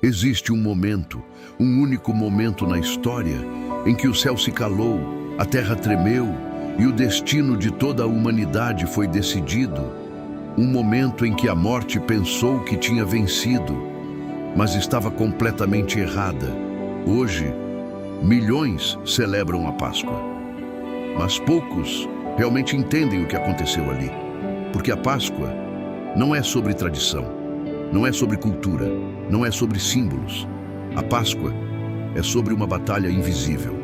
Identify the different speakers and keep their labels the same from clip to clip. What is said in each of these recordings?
Speaker 1: Existe um momento, um único momento na história, em que o céu se calou, a terra tremeu e o destino de toda a humanidade foi decidido. Um momento em que a morte pensou que tinha vencido, mas estava completamente errada. Hoje, milhões celebram a Páscoa, mas poucos realmente entendem o que aconteceu ali. Porque a Páscoa não é sobre tradição, não é sobre cultura, não é sobre símbolos. A Páscoa é sobre uma batalha invisível,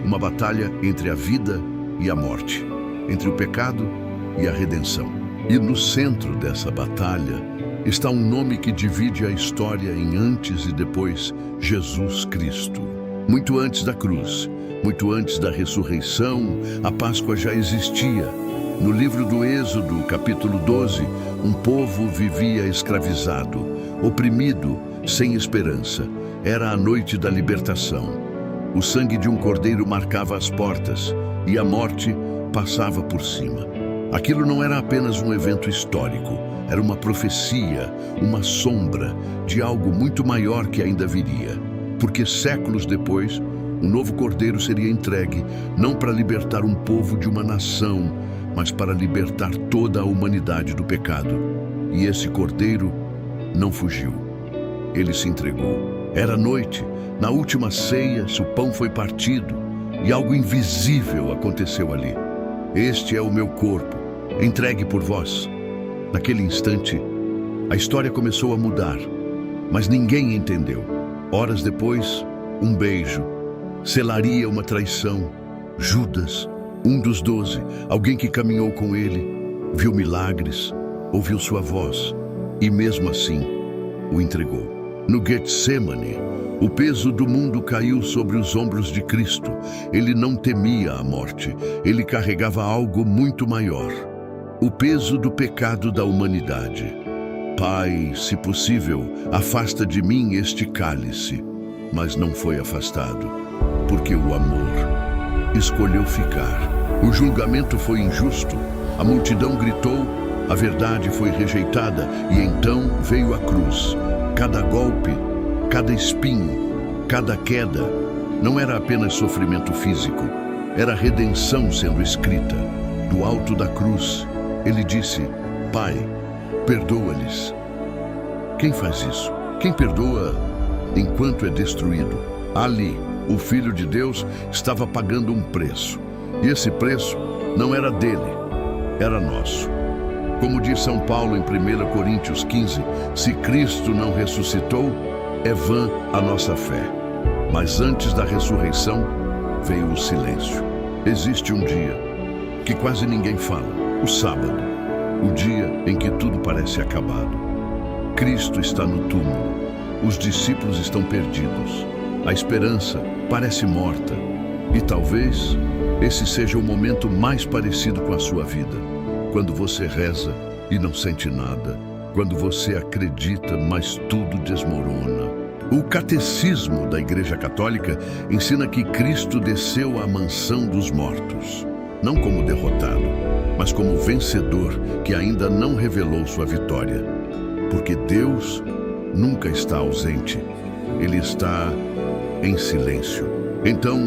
Speaker 1: uma batalha entre a vida e a morte, entre o pecado e a redenção. E no centro dessa batalha está um nome que divide a história em antes e depois: Jesus Cristo. Muito antes da cruz, muito antes da ressurreição, a Páscoa já existia. No livro do Êxodo, capítulo 12, um povo vivia escravizado, oprimido, sem esperança. Era a noite da libertação. O sangue de um cordeiro marcava as portas e a morte passava por cima. Aquilo não era apenas um evento histórico, era uma profecia, uma sombra de algo muito maior que ainda viria. Porque séculos depois, um novo cordeiro seria entregue, não para libertar um povo de uma nação, mas para libertar toda a humanidade do pecado. E esse cordeiro não fugiu. Ele se entregou. Era noite, na última ceia, o pão foi partido e algo invisível aconteceu ali. Este é o meu corpo, entregue por vós. Naquele instante, a história começou a mudar, mas ninguém entendeu. Horas depois, um beijo selaria uma traição. Judas, um dos 12, alguém que caminhou com ele, viu milagres, ouviu sua voz e mesmo assim o entregou. No Getsemane, o peso do mundo caiu sobre os ombros de Cristo. Ele não temia a morte, ele carregava algo muito maior: o peso do pecado da humanidade. Pai, se possível, afasta de mim este cálice. Mas não foi afastado, porque o amor escolheu ficar. O julgamento foi injusto, a multidão gritou, a verdade foi rejeitada e então veio a cruz. Cada golpe, cada espinho, cada queda não era apenas sofrimento físico, era redenção sendo escrita. Do alto da cruz, ele disse: Pai, perdoa-lhes. Quem faz isso? Quem perdoa enquanto é destruído? Ali, o Filho de Deus estava pagando um preço. E esse preço não era dele, era nosso. Como diz São Paulo em 1 Coríntios 15, se Cristo não ressuscitou, é vã a nossa fé. Mas antes da ressurreição, veio o silêncio. Existe um dia que quase ninguém fala: o sábado, o dia em que tudo parece acabado. Cristo está no túmulo, os discípulos estão perdidos, a esperança parece morta. E talvez esse seja o momento mais parecido com a sua vida. Quando você reza e não sente nada. Quando você acredita, mas tudo desmorona. O Catecismo da Igreja Católica ensina que Cristo desceu à mansão dos mortos, não como derrotado, mas como vencedor que ainda não revelou sua vitória. Porque Deus nunca está ausente, Ele está em silêncio. Então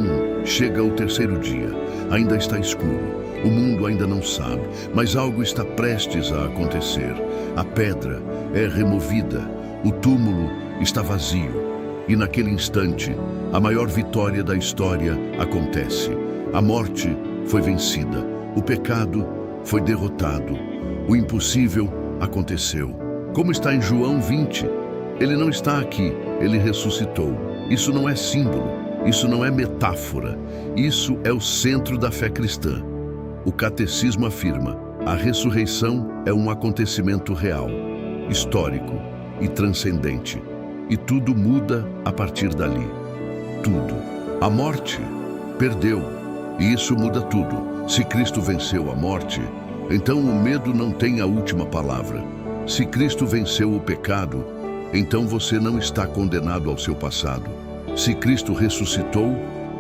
Speaker 1: chega o terceiro dia, ainda está escuro, o mundo ainda não sabe, mas algo está prestes a acontecer. A pedra é removida, o túmulo está vazio, e naquele instante, a maior vitória da história acontece. A morte foi vencida, o pecado foi derrotado, o impossível aconteceu. Como está em João 20, ele não está aqui, ele ressuscitou. Isso não é símbolo, isso não é metáfora, isso é o centro da fé cristã. O Catecismo afirma: a ressurreição é um acontecimento real, histórico e transcendente. E tudo muda a partir dali. Tudo. A morte perdeu, e isso muda tudo. Se Cristo venceu a morte, então o medo não tem a última palavra. Se Cristo venceu o pecado, então você não está condenado ao seu passado. Se Cristo ressuscitou,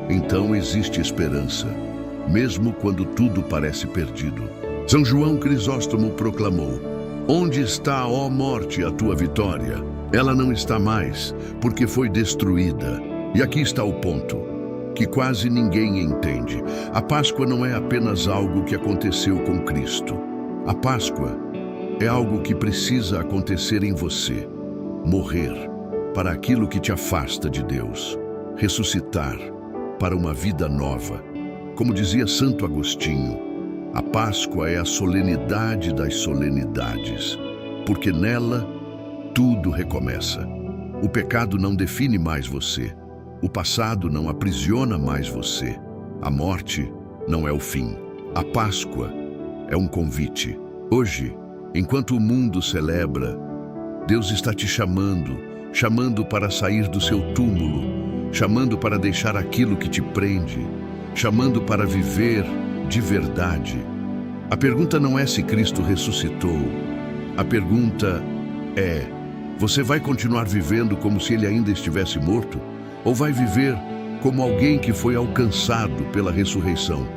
Speaker 1: então existe esperança, mesmo quando tudo parece perdido. São João Crisóstomo proclamou: onde está, ó morte, a tua vitória? Ela não está mais, porque foi destruída. E aqui está o ponto, que quase ninguém entende. A Páscoa não é apenas algo que aconteceu com Cristo. A Páscoa é algo que precisa acontecer em você. Morrer para aquilo que te afasta de Deus. Ressuscitar para uma vida nova. Como dizia Santo Agostinho, a Páscoa é a solenidade das solenidades, porque nela tudo recomeça. O pecado não define mais você. O passado não aprisiona mais você. A morte não é o fim. A Páscoa é um convite. Hoje, enquanto o mundo celebra, Deus está te chamando para sair do seu túmulo, chamando para deixar aquilo que te prende, chamando para viver de verdade. A pergunta não é se Cristo ressuscitou. A pergunta é: você vai continuar vivendo como se ele ainda estivesse morto? Ou vai viver como alguém que foi alcançado pela ressurreição?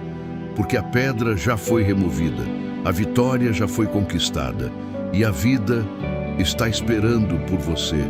Speaker 1: Porque a pedra já foi removida, a vitória já foi conquistada e a vida está esperando por você.